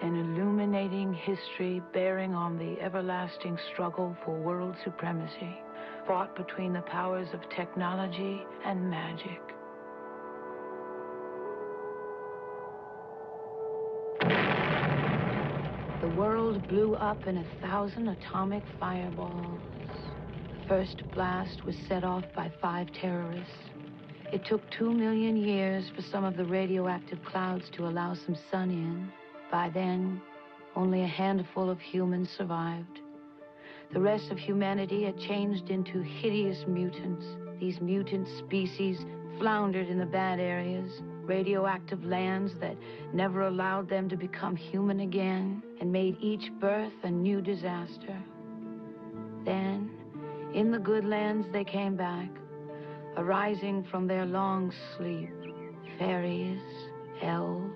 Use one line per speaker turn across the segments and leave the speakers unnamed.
an illuminating history bearing on the everlasting struggle for world supremacy, fought between the powers of technology and magic. The world blew up in 1,000 atomic fireballs. The first blast was set off by 5 terrorists. It took 2 million years for some of the radioactive clouds to allow some sun in. By then, only a handful of humans survived. The rest of humanity had changed into hideous mutants. These mutant species floundered in the bad areas, radioactive lands that never allowed them to become human again, and made each birth a new disaster. Then, in the good lands, they came back, arising from their long sleep. Fairies, elves,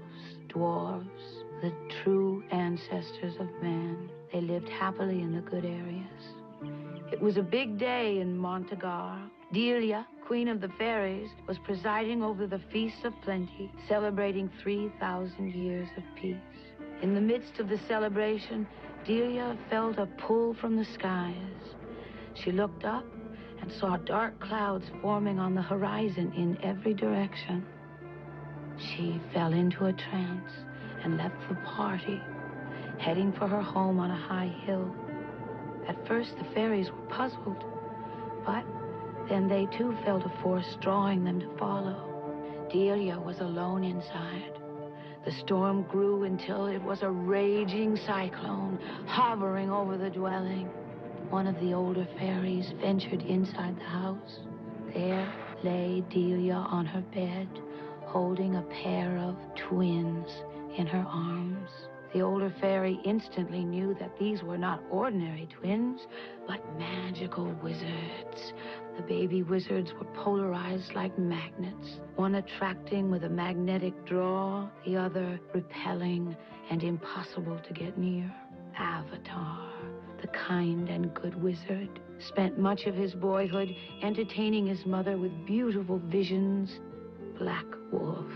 dwarves, the true ancestors of man. They lived happily in the good areas. It was a big day in Montagar. Delia, Queen of the Fairies, was presiding over the Feast of Plenty, celebrating 3,000 years of peace. In the midst of the celebration, Delia felt a pull from the skies. She looked up and saw dark clouds forming on the horizon in every direction. She fell into a trance and left the party, heading for her home on a high hill. At first, the fairies were puzzled, but then they too felt a force drawing them to follow. Delia was alone inside. The storm grew until it was a raging cyclone hovering over the dwelling. One of the older fairies ventured inside the house. There lay Delia on her bed, holding a pair of twins in her arms. The older fairy instantly knew that these were not ordinary twins, but magical wizards. The baby wizards were polarized like magnets, one attracting with a magnetic draw, the other repelling and impossible to get near. Avatar, the kind and good wizard, spent much of his boyhood entertaining his mother with beautiful visions. Black Wolf,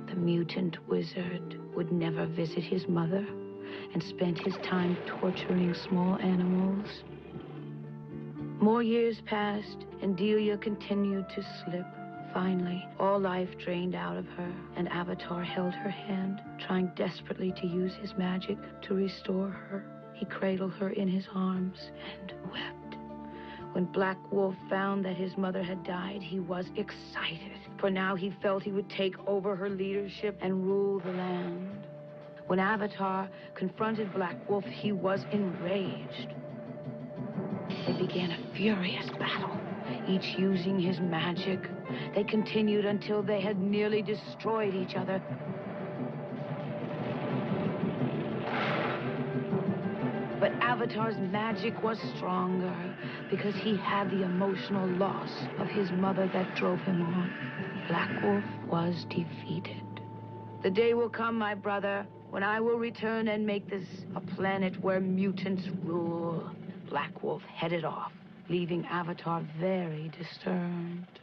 the mutant wizard, would never visit his mother and spent his time torturing small animals. More years passed, and Delia continued to slip. Finally, all life drained out of her, and Avatar held her hand, trying desperately to use his magic to restore her. He cradled her in his arms and wept. When Black Wolf found that his mother had died, he was excited, for now he felt he would take over her leadership and rule the land. When Avatar confronted Black Wolf, he was enraged. They began a furious battle, each using his magic. They continued until they had nearly destroyed each other. But Avatar's magic was stronger because he had the emotional loss of his mother that drove him on. Black Wolf was defeated. The day will come, my brother, when I will return and make this a planet where mutants rule. Black Wolf headed off, leaving Avatar very disturbed.